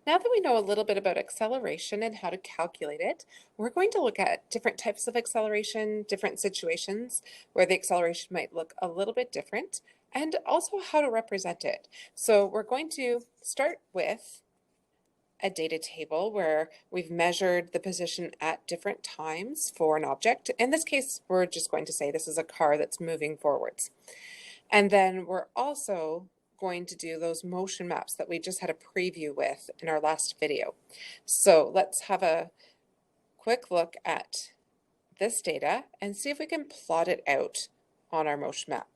Now that we know a little bit about acceleration and how to calculate it, we're going to look at different types of acceleration, different situations where the acceleration might look a little bit different, and also how to represent it. So we're going to start with a data table where we've measured the position at different times for an object. In this case, we're just going to say this is a car that's moving forwards. And then we're also going to do those motion maps that we just had a preview with in our last video. So let's have a quick look at this data and see if we can plot it out on our motion map.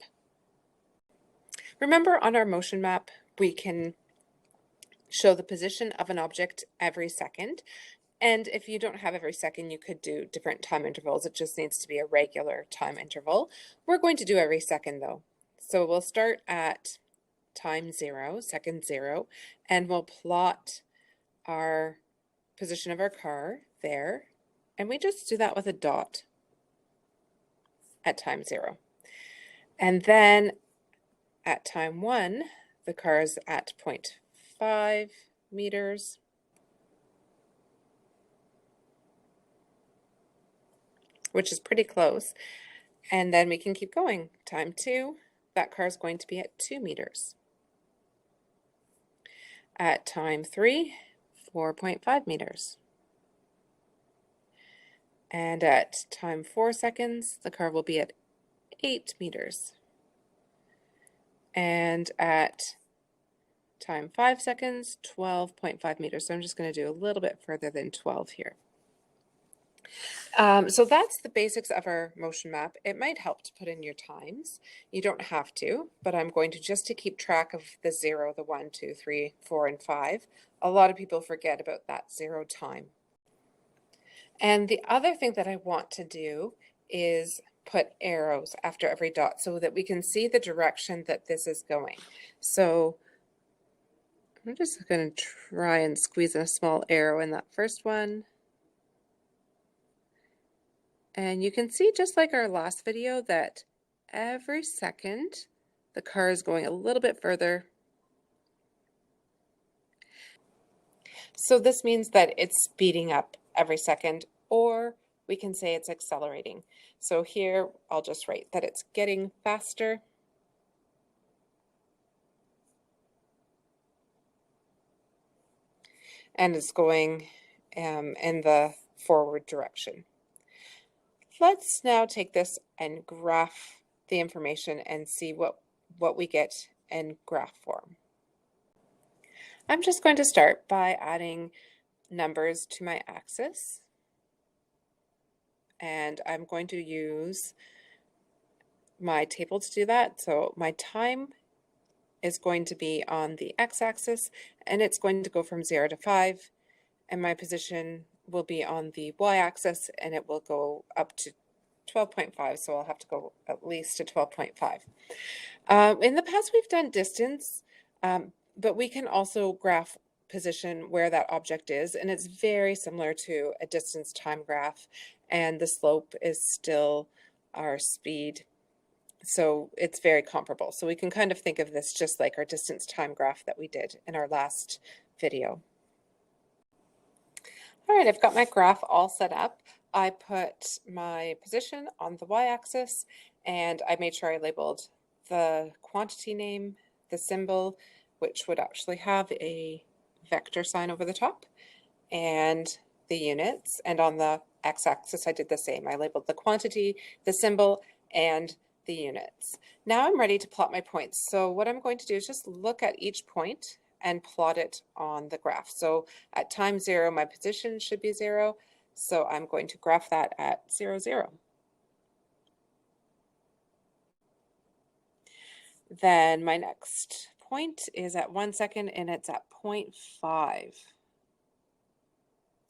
Remember, on our motion map, we can show the position of an object every second. And if you don't have every second, you could do different time intervals. It just needs to be a regular time interval. We're going to do every second though. So we'll start at time 0, second 0, and we'll plot our position of our car there. And we just do that with a dot at time 0. And then at time 1, the car is at 0.5 meters. Which is pretty close. And then we can keep going. Time 2, that car is going to be at 2 meters. At time 3, 4.5 meters. And at time 4 seconds, the car will be at 8 meters. And at time 5 seconds, 12.5 meters. So I'm just going to do a little bit further than 12 here. So that's the basics of our motion map. It might help to put in your times. You don't have to, but I'm going to just to keep track of the 0, the 1, 2, 3, 4, and 5. A lot of people forget about that 0 time. And the other thing that I want to do is put arrows after every dot so that we can see the direction that this is going. So I'm just going to try and squeeze in a small arrow in that first one. And you can see, just like our last video, that every second the car is going a little bit further. So this means that it's speeding up every second, or we can say it's accelerating. So here I'll just write that it's getting faster. And it's going in the forward direction. Let's now take this and graph the information and see what we get in graph form. I'm just going to start by adding numbers to my axis. And I'm going to use my table to do that. So my time is going to be on the x-axis, and it's going to go from 0 to 5. And my position will be on the y-axis, and it will go up to 12.5, so I'll have to go at least to 12.5. In the past, we've done distance, but we can also graph position where that object is, and it's very similar to a distance time graph, and the slope is still our speed. So it's very comparable. So we can kind of think of this just like our distance time graph that we did in our last video. All right, I've got my graph all set up. I put my position on the y-axis, and I made sure I labeled the quantity name, the symbol, which would actually have a vector sign over the top, and the units. And on the x-axis, I did the same. I labeled the quantity, the symbol, and the units. Now I'm ready to plot my points. So what I'm going to do is just look at each point and plot it on the graph. So at time 0, my position should be 0. So I'm going to graph that at 0, 0. Then my next point is at 1 second, and it's at 0.5.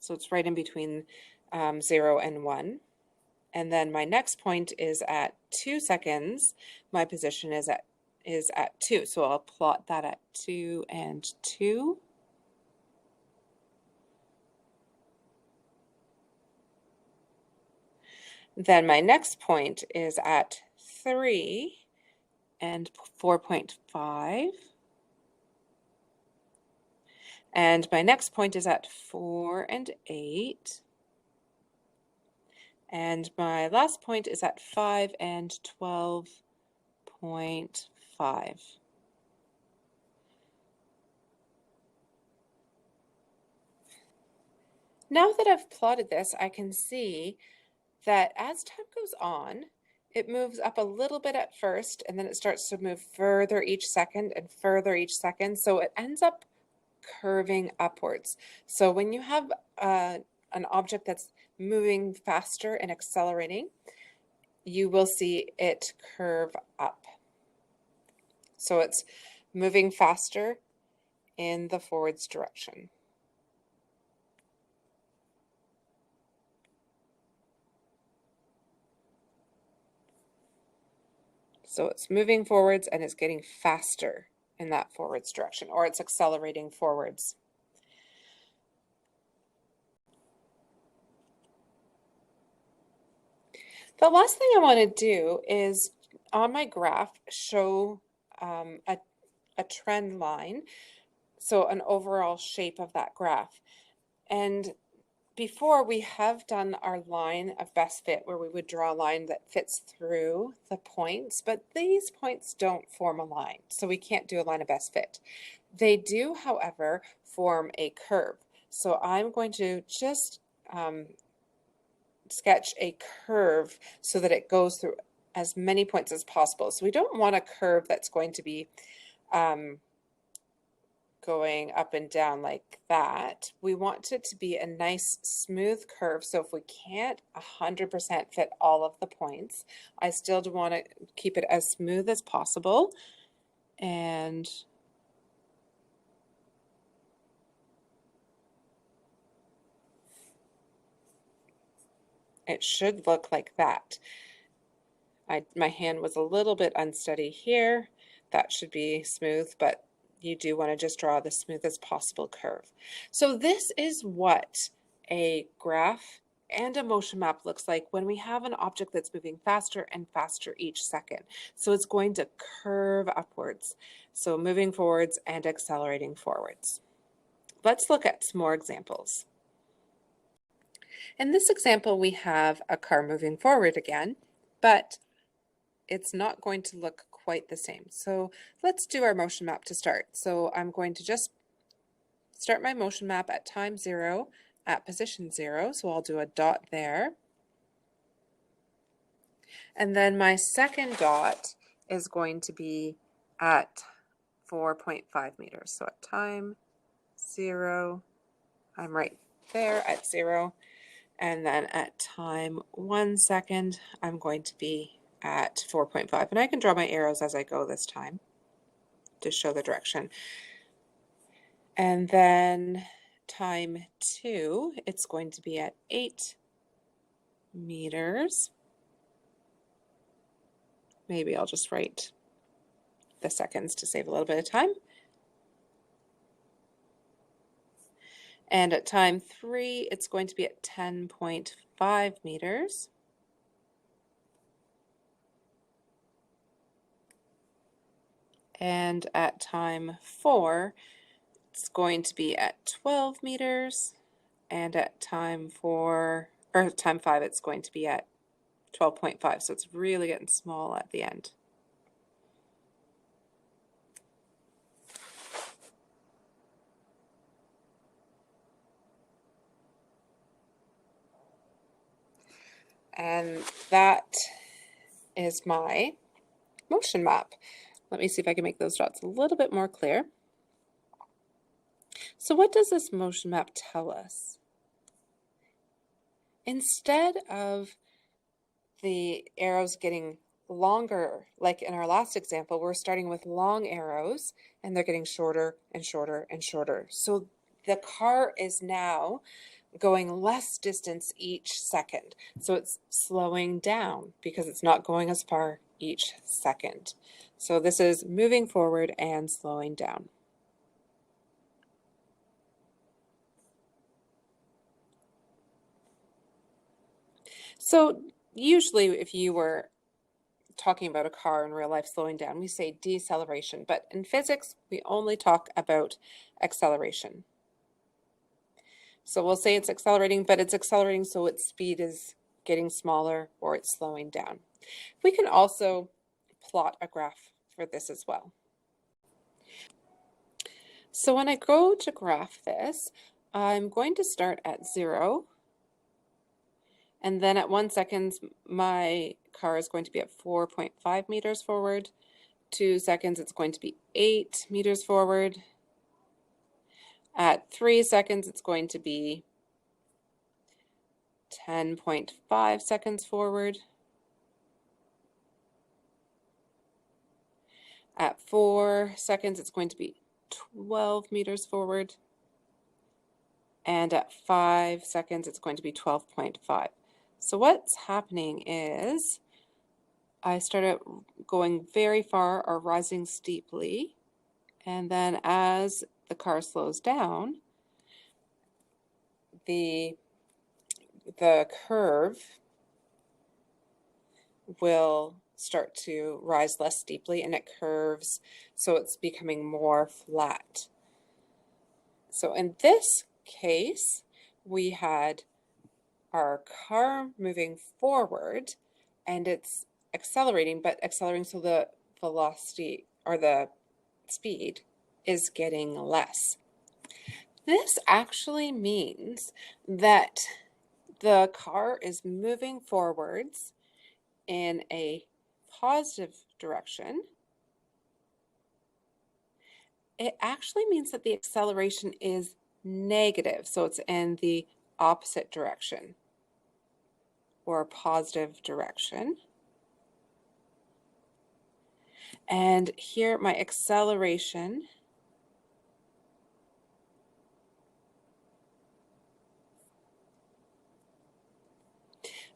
So it's right in between 0 and 1. And then my next point is at 2 seconds. My position is at 2. So I'll plot that at 2 and 2. Then my next point is at 3 and 4.5. And my next point is at 4 and 8. And my last point is at 5 and 12.5. Now that I've plotted this, I can see that as time goes on, it moves up a little bit at first, and then it starts to move further each second and further each second. So it ends up curving upwards. So when you have an object that's moving faster and accelerating, you will see it curve up. So it's moving faster in the forwards direction. So it's moving forwards and it's getting faster in that forwards direction, or it's accelerating forwards. The last thing I want to do is on my graph show a trend line, so an overall shape of that graph. And before we have done our line of best fit where we would draw a line that fits through the points, but these points don't form a line, so we can't do a line of best fit. They do, however, form a curve. So I'm going to just sketch a curve so that it goes through as many points as possible. So we don't want a curve that's going to be going up and down like that. We want it to be a nice smooth curve. So if we can't 100% fit all of the points, I still want to keep it as smooth as possible. And it should look like that. My hand was a little bit unsteady here. That should be smooth, but you do want to just draw the smoothest possible curve. So this is what a graph and a motion map looks like when we have an object that's moving faster and faster each second. So it's going to curve upwards. So moving forwards and accelerating forwards. Let's look at some more examples. In this example, we have a car moving forward again, but it's not going to look quite the same. So let's do our motion map to start. So I'm going to just start my motion map at time 0 at position 0. So I'll do a dot there. And then my second dot is going to be at 4.5 meters. So at time 0, I'm right there at 0. And then at time 1 second, I'm going to be at 4.5. And I can draw my arrows as I go this time to show the direction. And then time 2, it's going to be at 8 meters. Maybe I'll just write the seconds to save a little bit of time. And at time 3, it's going to be at 10.5 meters. And at time 4, it's going to be at 12 meters. And at time 5, it's going to be at 12.5. So it's really getting small at the end. And that is my motion map. Let me see if I can make those dots a little bit more clear. So what does this motion map tell us? Instead of the arrows getting longer, like in our last example, we're starting with long arrows and they're getting shorter and shorter and shorter. So the car is now going less distance each second. So it's slowing down because it's not going as far each second. So this is moving forward and slowing down. So usually if you were talking about a car in real life slowing down, we say deceleration, but in physics, we only talk about acceleration. So we'll say it's accelerating, but it's accelerating so its speed is getting smaller or it's slowing down. We can also plot a graph for this as well. So when I go to graph this, I'm going to start at 0, and then at 1 second, my car is going to be at 4.5 meters forward. 2 seconds, it's going to be 8 meters forward. At 3 seconds, it's going to be 10.5 seconds forward. At 4 seconds, it's going to be 12 meters forward. And at 5 seconds, it's going to be 12.5. So what's happening is I started going very far or rising steeply, and then as the car slows down, the curve will start to rise less steeply, and it curves, so it's becoming more flat. So in this case, we had our car moving forward, and it's accelerating, but accelerating so the velocity or the speed is getting less. This actually means that the car is moving forwards in a positive direction. It actually means that the acceleration is negative, so it's in the opposite direction or a positive direction. And here my acceleration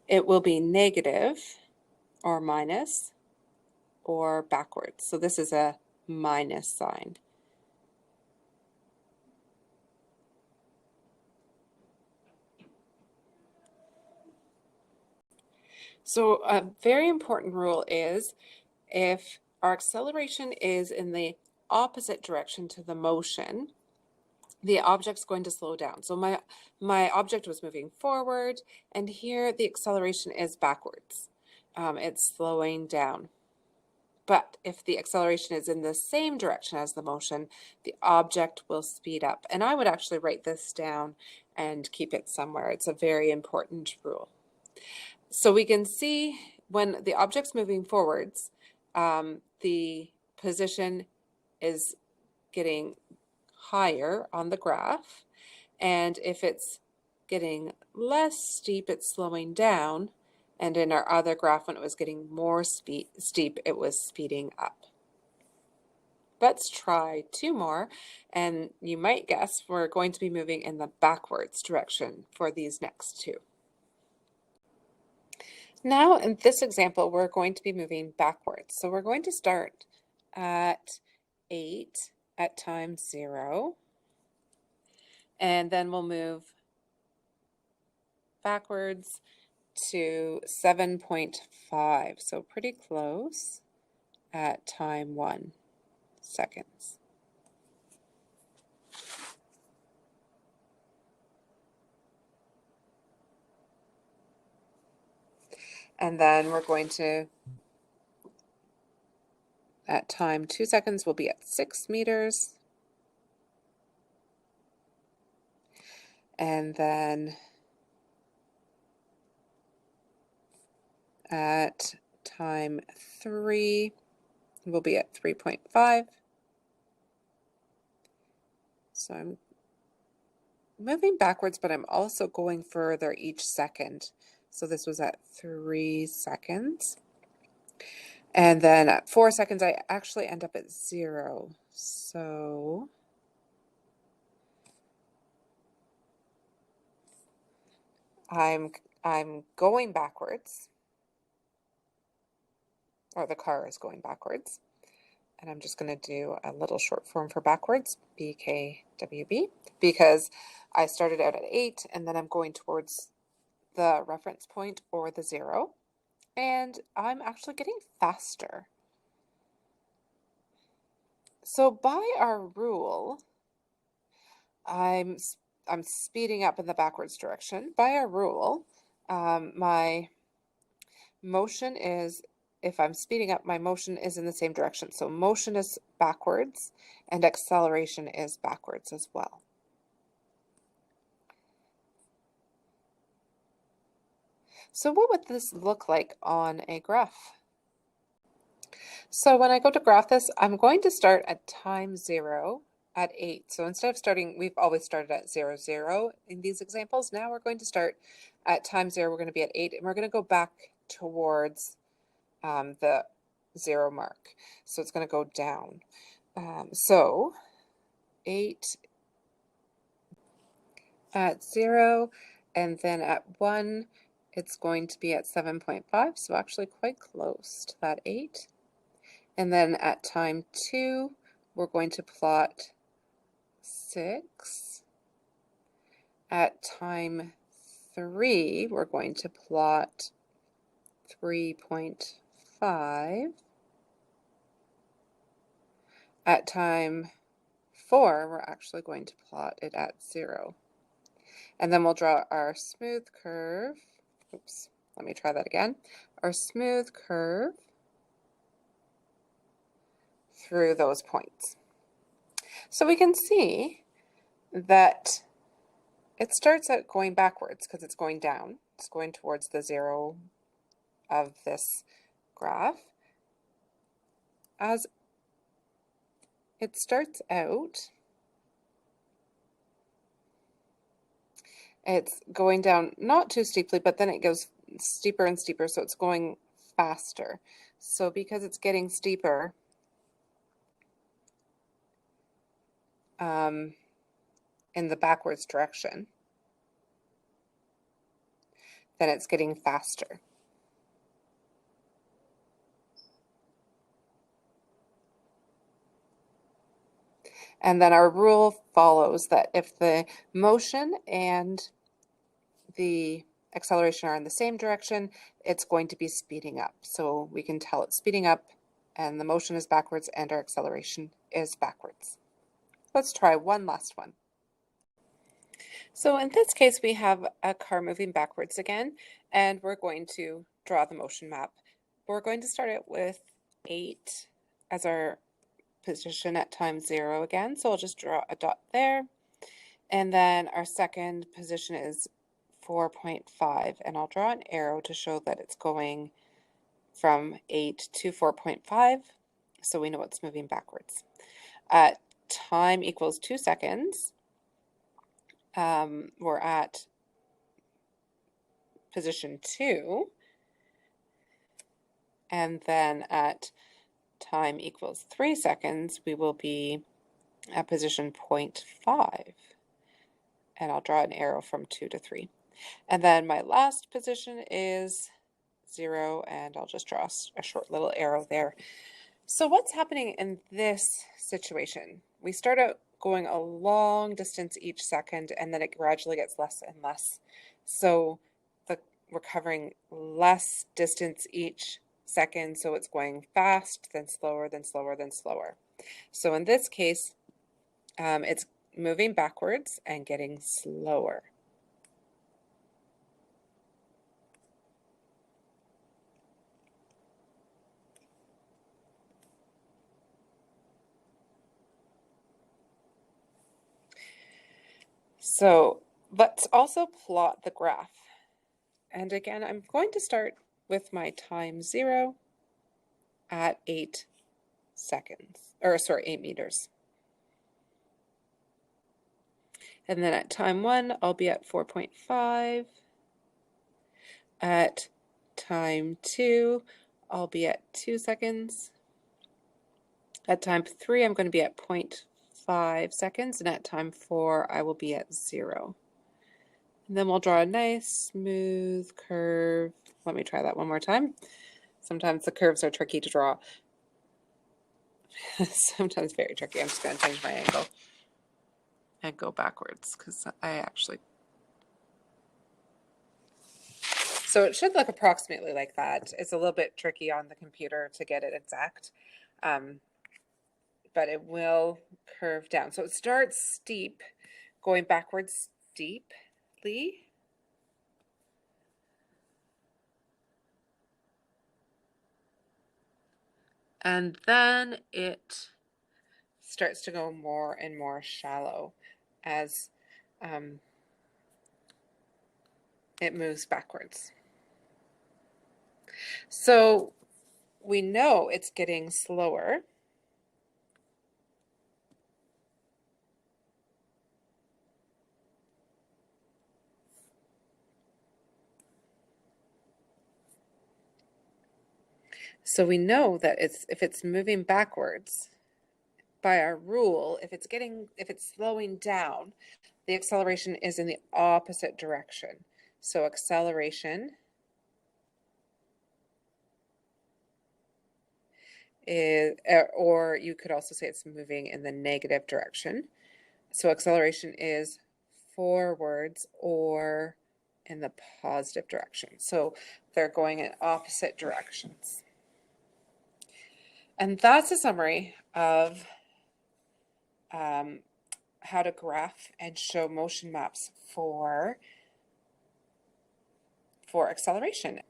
it will be negative or minus or backwards. So this is a minus sign. So a very important rule is if our acceleration is in the opposite direction to the motion, the object's going to slow down. So my object was moving forward, and here the acceleration is backwards. It's slowing down. But if the acceleration is in the same direction as the motion, the object will speed up. And I would actually write this down and keep it somewhere. It's a very important rule. So we can see when the object's moving forwards, the position is getting higher on the graph, and if it's getting less steep, it's slowing down, and in our other graph, when it was getting more steep, it was speeding up. Let's try 2 more, and you might guess we're going to be moving in the backwards direction for these next 2. Now in this example, we're going to be moving backwards. So we're going to start at 8 at time 0, and then we'll move backwards to 7.5, so pretty close at time 1 seconds. And then we're going to, at time 2 seconds, we'll be at 6 meters. And then at time 3, we'll be at 3.5. So I'm moving backwards, but I'm also going further each second. So this was at 3 seconds. And then at 4 seconds, I actually end up at 0. So I'm going backwards, or the car is going backwards. And I'm just going to do a little short form for backwards, BKWB, because I started out at 8, and then I'm going towards the reference point or the 0. And I'm actually getting faster. So by our rule, I'm I'm speeding up in the backwards direction. By our rule, my motion is, if I'm speeding up, my motion is in the same direction. So motion is backwards and acceleration is backwards as well. So what would this look like on a graph? So when I go to graph this, I'm going to start at time 0 at 8. So instead of starting, we've always started at 0, 0 in these examples. Now we're going to start at time 0. We're going to be at 8, and we're going to go back towards the 0 mark. So it's going to go down. So 8 at 0, and then at 1, it's going to be at 7.5, so actually quite close to that 8. And then at time 2, we're going to plot 6. At time 3, we're going to plot 3.5. At time 4, we're actually going to plot it at 0. And then we'll draw our smooth curve. Oops, let me try that again. Our smooth curve through those points. So we can see that it starts out going backwards because it's going down. It's going towards the 0 of this graph. As it starts out, it's going down not too steeply, but then it goes steeper and steeper, so it's going faster. So because it's getting steeper, in the backwards direction, then it's getting faster. And then our rule follows that if the motion and the acceleration are in the same direction, it's going to be speeding up. So we can tell it's speeding up and the motion is backwards and our acceleration is backwards. Let's try one last one. So in this case, we have a car moving backwards again, and we're going to draw the motion map. We're going to start it with 8 as our position at time 0 again. So I'll just draw a dot there. And then our second position is 4.5, and I'll draw an arrow to show that it's going from 8 to 4.5, so we know it's moving backwards. At time equals 2 seconds, we're at position 2, and then at time equals 3 seconds, we will be at position 0.5, and I'll draw an arrow from 2 to 3. And then my last position is 0, and I'll just draw a short little arrow there. So what's happening in this situation? We start out going a long distance each second, and then it gradually gets less and less. So we're covering less distance each second, so it's going fast, then slower, then slower, then slower. So in this case, it's moving backwards and getting slower. So let's also plot the graph. And again, I'm going to start with my time 0 at 8 seconds, or sorry, 8 meters. And then at time 1, I'll be at 4.5. At time 2, I'll be at 2 seconds. At time 3, I'm going to be at 0.5 seconds, and at time 4, I will be at 0. And then we'll draw a nice smooth curve. Let me try that one more time. Sometimes the curves are tricky to draw. Sometimes very tricky. I'm just going to change my angle and go backwards because I actually... So it should look approximately like that. It's a little bit tricky on the computer to get it exact, but it will curve down. So it starts steep, going backwards steeply. And then it starts to go more and more shallow as it moves backwards. So we know it's getting slower. So we know that if it's moving backwards, by our rule, if it's slowing down, the acceleration is in the opposite direction. So acceleration is, or you could also say it's moving in the negative direction. So acceleration is forwards or in the positive direction. So they're going in opposite directions. And that's a summary of how to graph and show motion maps for acceleration.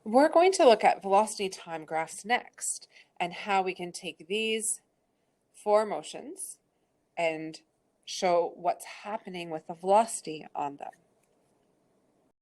We're going to look at velocity time graphs next and how we can take these four motions and show what's happening with the velocity on them.